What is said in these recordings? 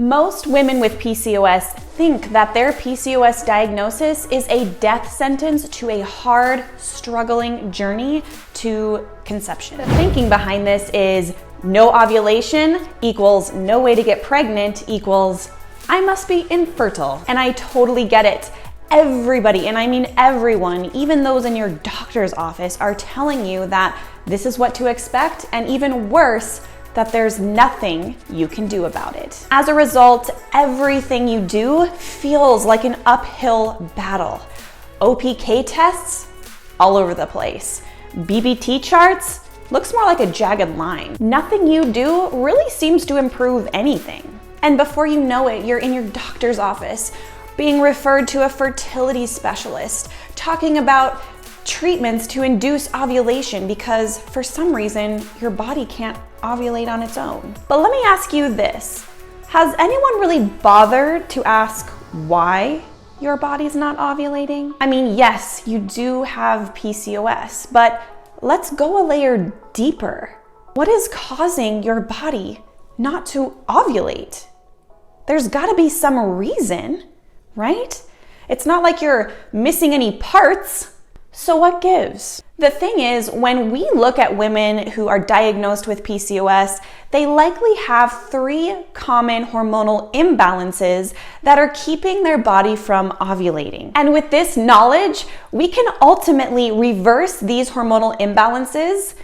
Most women with PCOS think that their PCOS diagnosis is a death sentence to a hard, struggling journey to conception. The thinking behind this is no ovulation equals no way to get pregnant equals I must be infertile. And I totally get it. Everybody, and I mean everyone, even those in your doctor's office, are telling you that this is what to expect, and even worse, that there's nothing you can do about it. As a result, everything you do feels like an uphill battle. OPK tests, all over the place. BBT charts, looks more like a jagged line. Nothing you do really seems to improve anything. And before you know it, you're in your doctor's office, being referred to a fertility specialist, talking about treatments to induce ovulation because for some reason your body can't ovulate on its own. But let me ask you this. Has anyone really bothered to ask why your body's not ovulating? I mean, yes, you do have PCOS, but let's go a layer deeper. What is causing your body not to ovulate? There's gotta be some reason, right? It's not like you're missing any parts. So what gives? The thing is, when we look at women who are diagnosed with PCOS, they likely have 3 common hormonal imbalances that are keeping their body from ovulating. And with this knowledge, we can ultimately reverse these hormonal imbalances,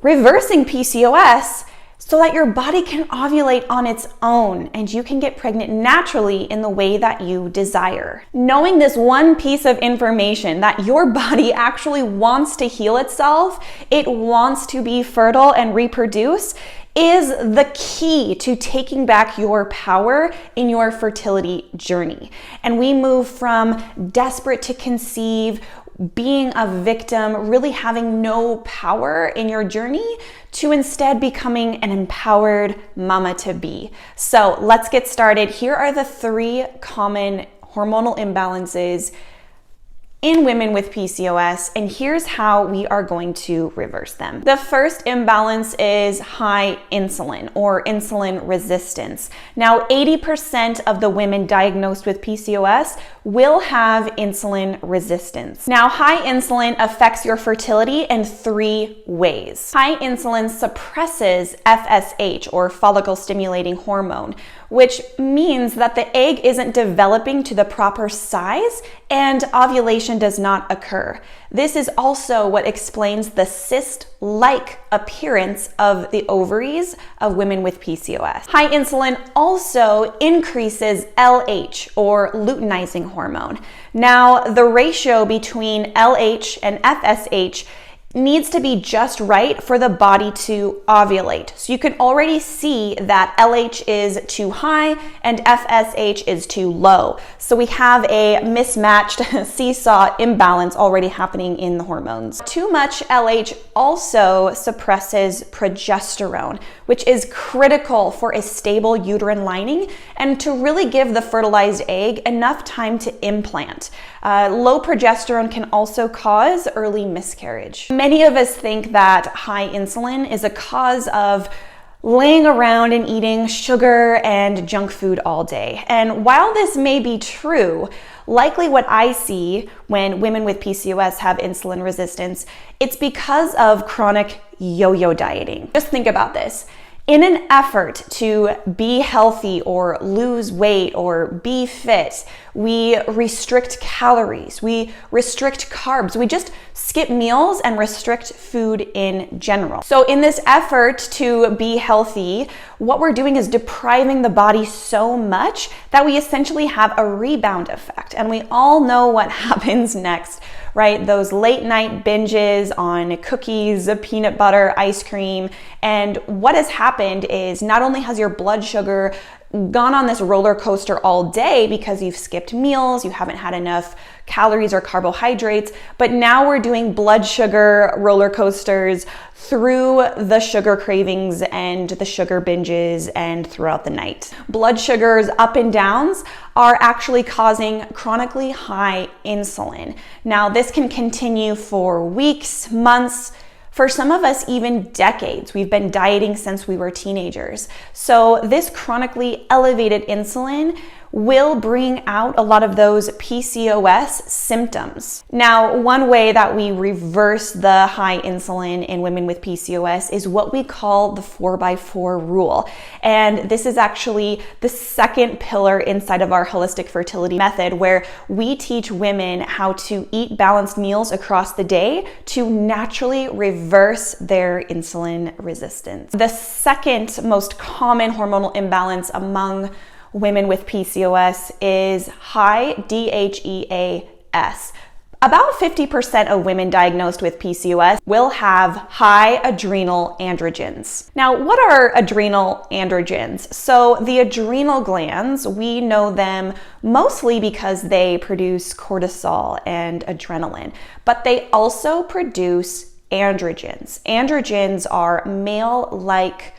reversing PCOS, so that your body can ovulate on its own and you can get pregnant naturally in the way that you desire. Knowing this one piece of information, that your body actually wants to heal itself, it wants to be fertile and reproduce, is the key to taking back your power in your fertility journey. And we move from desperate to conceive, being a victim, really having no power in your journey, to instead becoming an empowered mama to be. So let's get started. Here are the 3 common hormonal imbalances in women with PCOS, and here's how we are going to reverse them. The first imbalance is high insulin or insulin resistance. Now, 80% of the women diagnosed with PCOS will have insulin resistance. Now, high insulin affects your fertility in 3 ways. High insulin suppresses FSH or follicle stimulating hormone, which means that the egg isn't developing to the proper size and ovulation does not occur. This is also what explains the cyst-like appearance of the ovaries of women with PCOS. High insulin also increases LH or luteinizing hormone. Now, the ratio between LH and FSH needs to be just right for the body to ovulate. So you can already see that LH is too high and FSH is too low. So we have a mismatched seesaw imbalance already happening in the hormones. Too much LH also suppresses progesterone, which is critical for a stable uterine lining and to really give the fertilized egg enough time to implant. Low progesterone can also cause early miscarriage. Many of us think that high insulin is a cause of laying around and eating sugar and junk food all day. And while this may be true, likely what I see when women with PCOS have insulin resistance, it's because of chronic yo-yo dieting. Just think about this. In an effort to be healthy or lose weight or be fit, we restrict calories, we restrict carbs, we just skip meals and restrict food in general. So in this effort to be healthy, what we're doing is depriving the body so much that we essentially have a rebound effect. And we all know what happens next, right? Those late night binges on cookies, peanut butter, ice cream. And what has happened is not only has your blood sugar gone on this roller coaster all day because you've skipped meals, you haven't had enough calories or carbohydrates, but now we're doing blood sugar roller coasters through the sugar cravings and the sugar binges and throughout the night. Blood sugars up and downs are actually causing chronically high insulin. Now, this can continue for weeks, months, For some of us, even decades. We've been dieting since we were teenagers. So this chronically elevated insulin will bring out a lot of those PCOS symptoms. Now, one way that we reverse the high insulin in women with PCOS is what we call the 4x4 rule. And this is actually the second pillar inside of our holistic fertility method, where we teach women how to eat balanced meals across the day to naturally reverse their insulin resistance. The second most common hormonal imbalance among women with PCOS is high DHEAS. About 50% of women diagnosed with PCOS will have high adrenal androgens. Now, what are adrenal androgens? So the adrenal glands, we know them mostly because they produce cortisol and adrenaline, but they also produce androgens. Androgens are male-like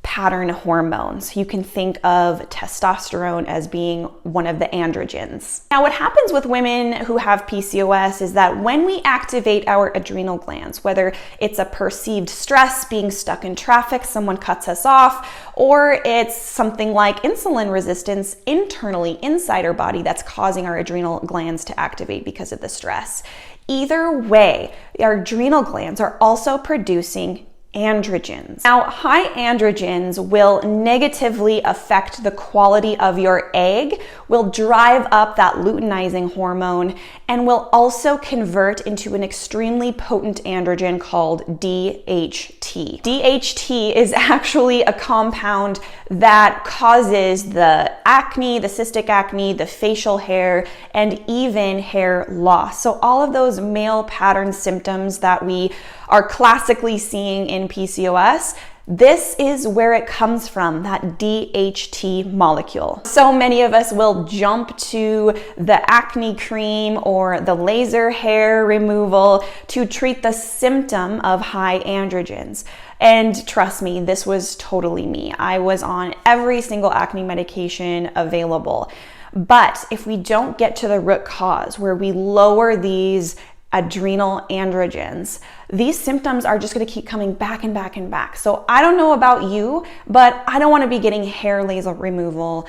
pattern hormones. You can think of testosterone as being one of the androgens. Now, what happens with women who have PCOS is that when we activate our adrenal glands, whether it's a perceived stress, being stuck in traffic, someone cuts us off, or it's something like insulin resistance internally inside our body that's causing our adrenal glands to activate because of the stress. Either way, our adrenal glands are also producing androgens. Now, high androgens will negatively affect the quality of your egg, will drive up that luteinizing hormone, and will also convert into an extremely potent androgen called DHT. DHT is actually a compound that causes the acne, the cystic acne, the facial hair, and even hair loss. So all of those male pattern symptoms that we are classically seeing in PCOS, this is where it comes from, that DHT molecule. So many of us will jump to the acne cream or the laser hair removal to treat the symptom of high androgens. And trust me, this was totally me. I was on every single acne medication available. But if we don't get to the root cause, where we lower these adrenal androgens, these symptoms are just going to keep coming back and back and back. So I don't know about you, but I don't want to be getting hair laser removal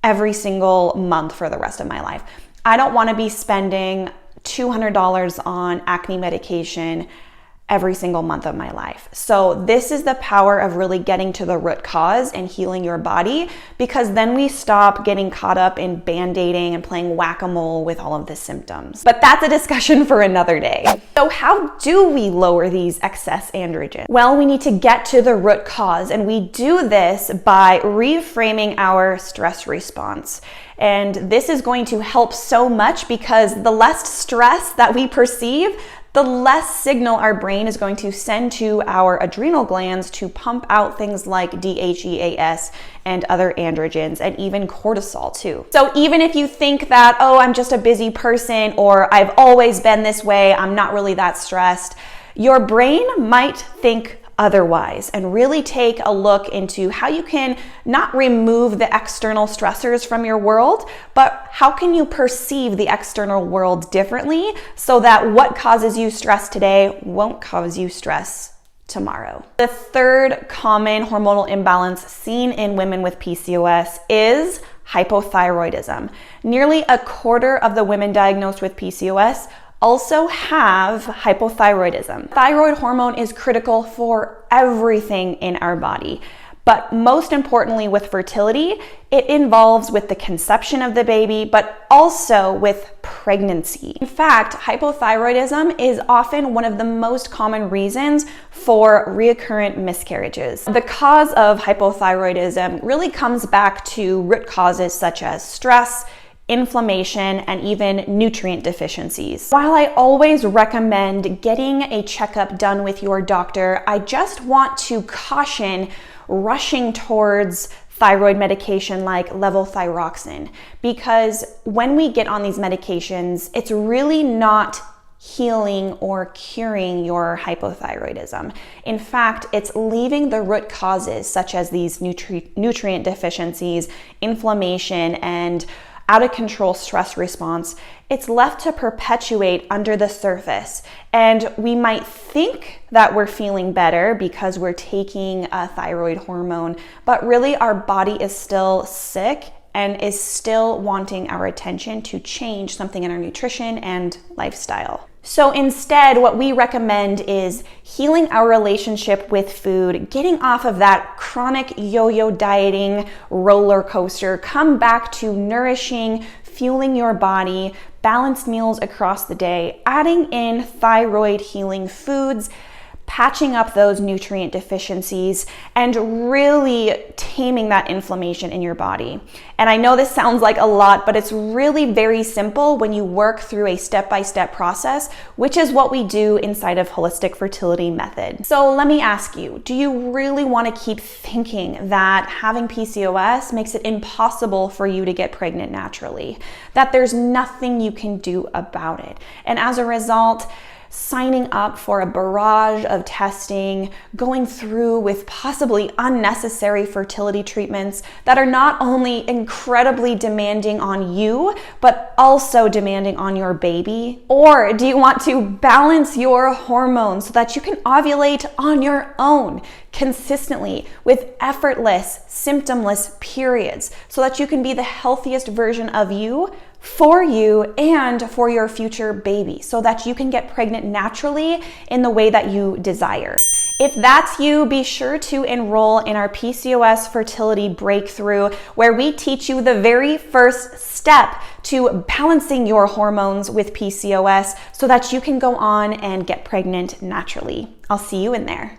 every single month for the rest of my life. I don't want to be spending $200 on acne medication every single month of my life. So this is the power of really getting to the root cause and healing your body, because then we stop getting caught up in band-aiding and playing whack-a-mole with all of the symptoms. But that's a discussion for another day. So how do we lower these excess androgens? Well, we need to get to the root cause, and we do this by reframing our stress response. And this is going to help so much, because the less stress that we perceive, the less signal our brain is going to send to our adrenal glands to pump out things like DHEAS and other androgens, and even cortisol too. So even if you think that, oh, I'm just a busy person, or I've always been this way, I'm not really that stressed, your brain might think otherwise, and really take a look into how you can not remove the external stressors from your world, but how can you perceive the external world differently, so that what causes you stress today won't cause you stress tomorrow. The third common hormonal imbalance seen in women with PCOS is hypothyroidism. Nearly a quarter of the women diagnosed with PCOS also have hypothyroidism. Thyroid hormone is critical for everything in our body, but most importantly with fertility, it involves with the conception of the baby, but also with pregnancy. In fact, hypothyroidism is often one of the most common reasons for recurrent miscarriages. The cause of hypothyroidism really comes back to root causes such as stress, inflammation, and even nutrient deficiencies. While I always recommend getting a checkup done with your doctor, I just want to caution rushing towards thyroid medication like levothyroxine, because when we get on these medications, it's really not healing or curing your hypothyroidism. In fact, it's leaving the root causes such as these nutrient deficiencies, inflammation, and out of control stress response, it's left to perpetuate under the surface. And we might think that we're feeling better because we're taking a thyroid hormone, but really our body is still sick and is still wanting our attention to change something in our nutrition and lifestyle. So instead, what we recommend is healing our relationship with food, getting off of that chronic yo-yo dieting roller coaster, come back to nourishing, fueling your body, balanced meals across the day, adding in thyroid healing foods, patching up those nutrient deficiencies, and really taming that inflammation in your body. And I know this sounds like a lot, but it's really very simple when you work through a step-by-step process, which is what we do inside of Holistic Fertility Method. So let me ask you, do you really want to keep thinking that having PCOS makes it impossible for you to get pregnant naturally? That there's nothing you can do about it? And as a result, signing up for a barrage of testing, going through with possibly unnecessary fertility treatments that are not only incredibly demanding on you, but also demanding on your baby? Or do you want to balance your hormones so that you can ovulate on your own consistently with effortless, symptomless periods so that you can be the healthiest version of you for you and for your future baby so that you can get pregnant naturally in the way that you desire? If that's you, be sure to enroll in our PCOS Fertility Breakthrough, where we teach you the very first step to balancing your hormones with PCOS so that you can go on and get pregnant naturally. I'll see you in there.